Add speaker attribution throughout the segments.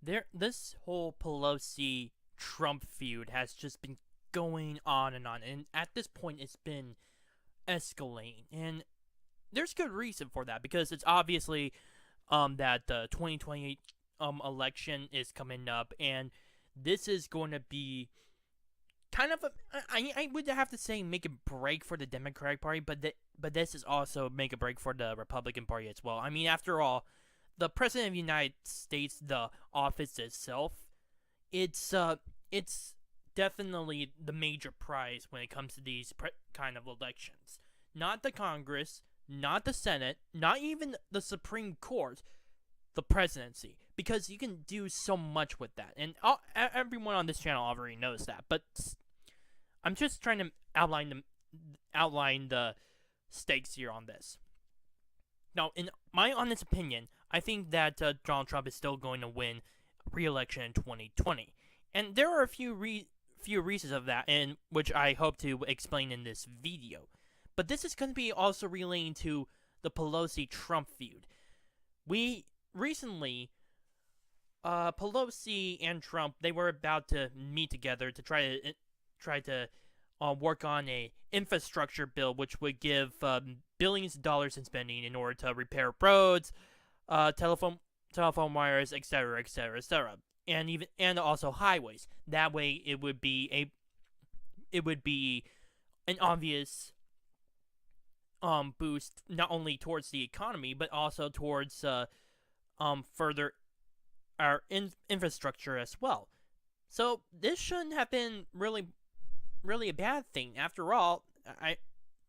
Speaker 1: This whole Pelosi Trump feud has just been going on, and at this point, it's been escalating, and there's good reason for that because it's obviously that the 2028 election is coming up, and this is going to be kind of I would have to say make a break for the Democratic Party, but this is also make a break for the Republican Party as well. I mean, after all, the President of the United States, the office itself, it's definitely the major prize when it comes to these kind of elections. Not the Congress, not the Senate, not even the Supreme Court, the presidency, because you can do so much with that, and everyone on this channel already knows that. But I'm just trying to outline the stakes here on this. Now, in my honest opinion, I think that Donald Trump is still going to win re-election in 2020, and there are a few reasons of that, and which I hope to explain in this video. But this is going to be also relating to the Pelosi Trump feud. We recently, Pelosi and Trump, they were about to meet together to try to work on a infrastructure bill, which would give billions of dollars in spending in order to repair roads, telephone wires, etc., etc., etc., and also highways. That way, it would be an obvious boost not only towards the economy but also towards further our infrastructure as well. So this shouldn't have been really a bad thing. After all,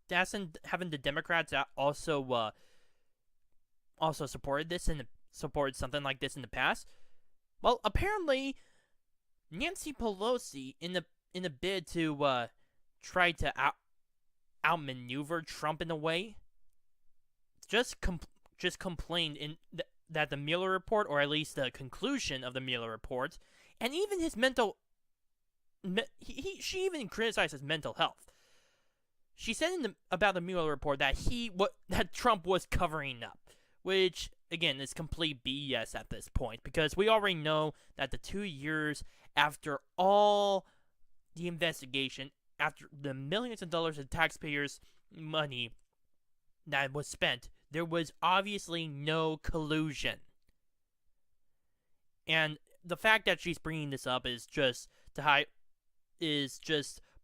Speaker 1: having the Democrats also supported this and supported something like this in the past. Well, apparently, Nancy Pelosi, in a bid to try to outmaneuver Trump in a way, just complained that the Mueller report, or at least the conclusion of the Mueller report, and even his she even criticized his mental health. She said about the Mueller report that that Trump was covering up, which again is complete BS at this point, because we already know that the 2 years after all the investigation, after the millions of dollars of taxpayers' money that was spent, there was obviously no collusion. And the fact that she's bringing this up is just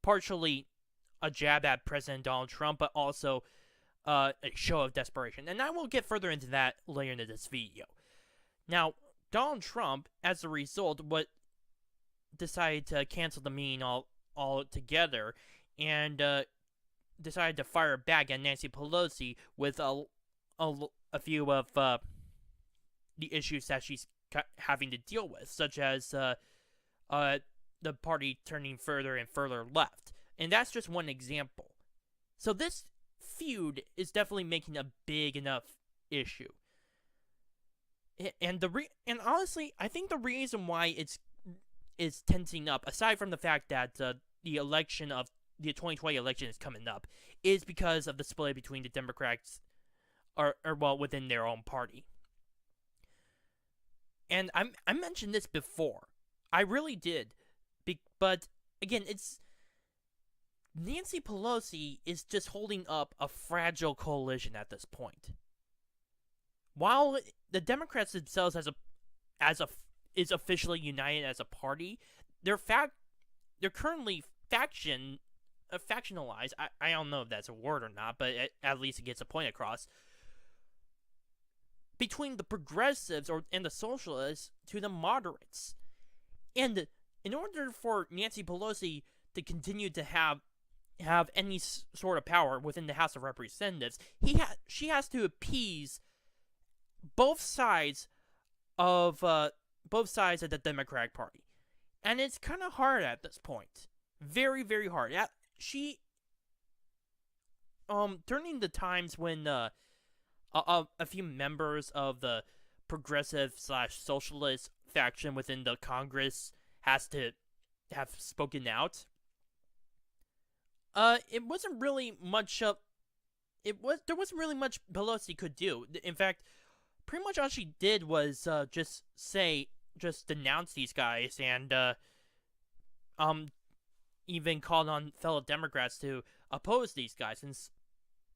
Speaker 1: partially a jab at President Donald Trump, but also a show of desperation. And I will get further into that later into this video. Now, Donald Trump, as a result, decided to cancel the meeting altogether, and decided to fire back at Nancy Pelosi with a few of the issues that she's having to deal with, such as the party turning further and further left. And that's just one example. So this feud is definitely making a big enough issue. And honestly, I think the reason why it's tensing up, aside from the fact that the 2020 election is coming up, is because of the split between the Democrats, within their own party. And I mentioned this before. I really did. But again, it's Nancy Pelosi is just holding up a fragile coalition at this point. While the Democrats themselves is officially united as a party, they're currently factionalized. I don't know if that's a word or not, but at least it gets a point across, between the progressives and the socialists to the moderates. And in order for Nancy Pelosi to continue to have any sort of power within the House of Representatives, she has to appease both sides of the Democratic Party, and it's kind of hard at this point. Very, very hard. During the times when a few members of the progressive/socialist faction within the Congress has to have spoken out, it wasn't really much there wasn't really much Pelosi could do. In fact, pretty much all she did was just denounce these guys and um even called on fellow Democrats to oppose these guys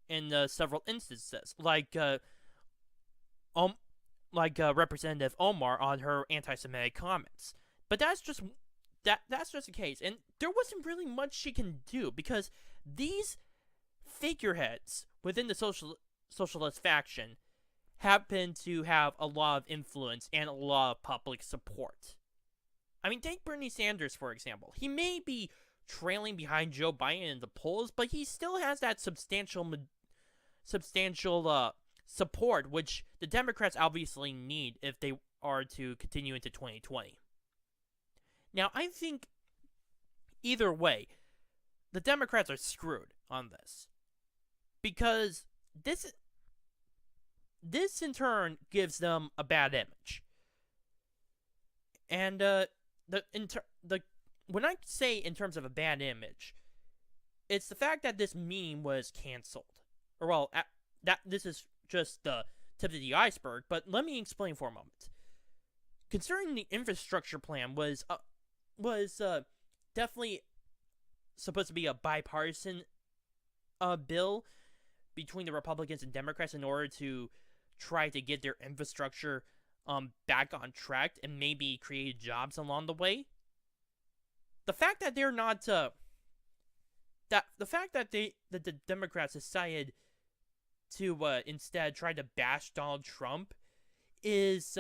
Speaker 1: in several instances, um Representative Omar on her anti-Semitic comments. But that's just the case, and there wasn't really much she can do because these figureheads within the socialist faction happen to have a lot of influence and a lot of public support. I mean, take Bernie Sanders, for example. He may be trailing behind Joe Biden in the polls, but he still has that substantial support, which the Democrats obviously need if they are to continue into 2020. Now, I think either way, the Democrats are screwed on this. Because this in turn gives them a bad image. And when I say in terms of a bad image, it's the fact that this meme was canceled. Or well, this is just the tip of the iceberg, but let me explain for a moment. Concerning the infrastructure plan was definitely supposed to be a bipartisan bill between the Republicans and Democrats in order to try to get their infrastructure back on track and maybe create jobs along the way. The fact that they're not the fact that the Democrats decided to instead try to bash Donald Trump is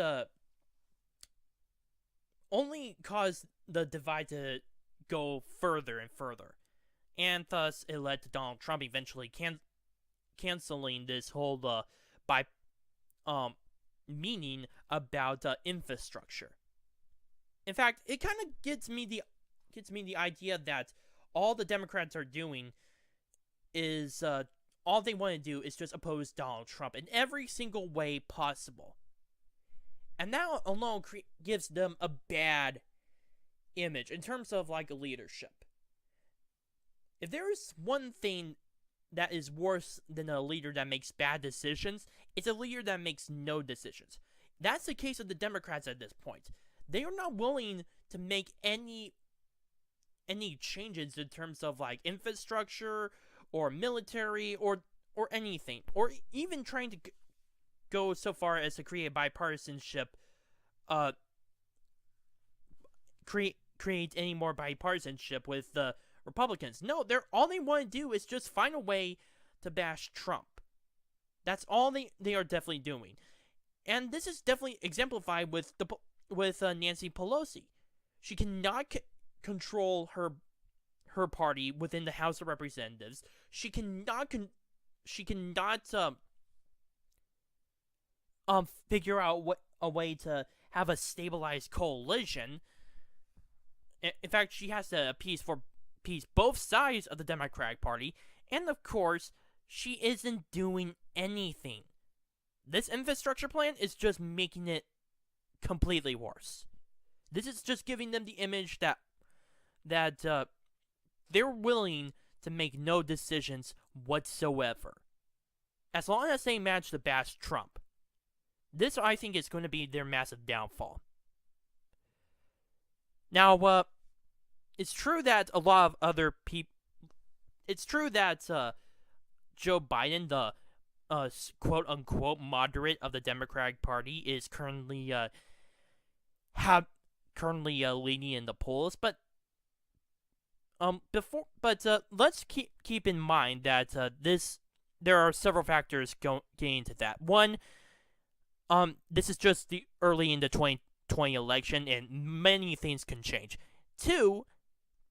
Speaker 1: only caused the divide to go further and further, and thus it led to Donald Trump eventually canceling this whole meaning about infrastructure. In fact, it kind of gets me the idea that all the Democrats are doing is all they want to do is just oppose Donald Trump in every single way possible. And that alone gives them a bad image in terms of like a leadership. If there is one thing that is worse than a leader that makes bad decisions, it's a leader that makes no decisions. That's the case of the Democrats at this point. They are not willing to make any changes in terms of like infrastructure or military or anything, or even trying to go so far as to create bipartisanship, create any more bipartisanship with the Republicans. No, all they want to do is just find a way to bash Trump. That's all they are definitely doing, and this is definitely exemplified with Nancy Pelosi. She cannot control her party within the House of Representatives. She cannot figure out a way to have a stabilized coalition. In fact, she has to appease both sides of the Democratic Party, and of course, she isn't doing anything. This infrastructure plan is just making it completely worse. This is just giving them the image that they're willing to make no decisions whatsoever, as long as they manage to bash Trump. This, I think, is going to be their massive downfall. Now, it's true that a lot of other people. It's true that Joe Biden, the quote-unquote moderate of the Democratic Party, is currently leading in the polls, but let's keep in mind that there are several factors getting into that. One, this is just the early in the 2020 election, and many things can change. Two,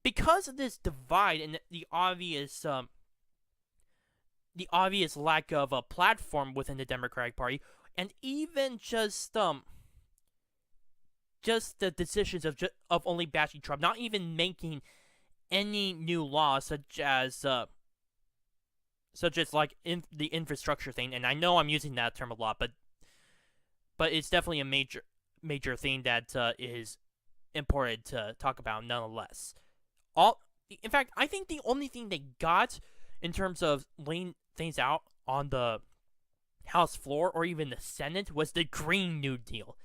Speaker 1: because of this divide and the obvious lack of a platform within the Democratic Party, and even just the decisions of only bashing Trump, not even making any new laws such as like the infrastructure thing. And I know I'm using that term a lot, but it's definitely a major thing that is important to talk about nonetheless. In fact, I think the only thing they got in terms of laying things out on the House floor or even the Senate was the Green New Deal.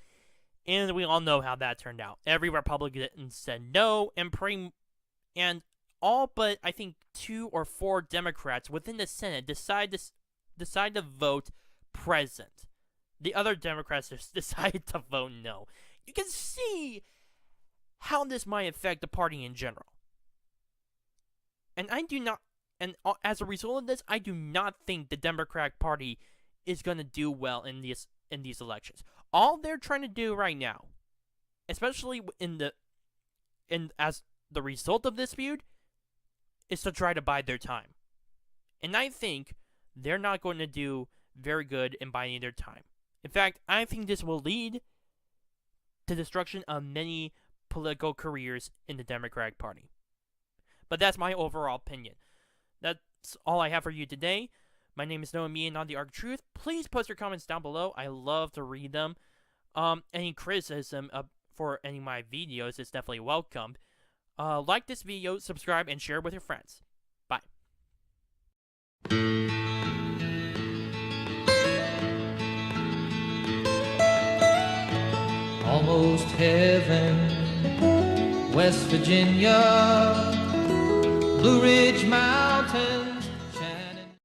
Speaker 1: And we all know how that turned out. Every Republican said no, and all but I think 2 or 4 Democrats within the Senate decide to vote present. The other Democrats just decided to vote no. You can see how this might affect the party in general. And as a result of this, I do not think the Democratic Party is going to do well in these elections. All they're trying to do right now, especially as the result of this feud, is to try to bide their time. And I think they're not going to do very good in biding their time. In fact, I think this will lead to destruction of many political careers in the Democratic Party. But that's my overall opinion. That's all I have for you today. My name is Noah Me and on the Arc of Truth. Please post your comments down below. I love to read them. Any criticism for any of my videos is definitely welcomed. Like this video, subscribe, and share it with your friends. Bye.
Speaker 2: Almost heaven, West Virginia, Blue Ridge Mountain.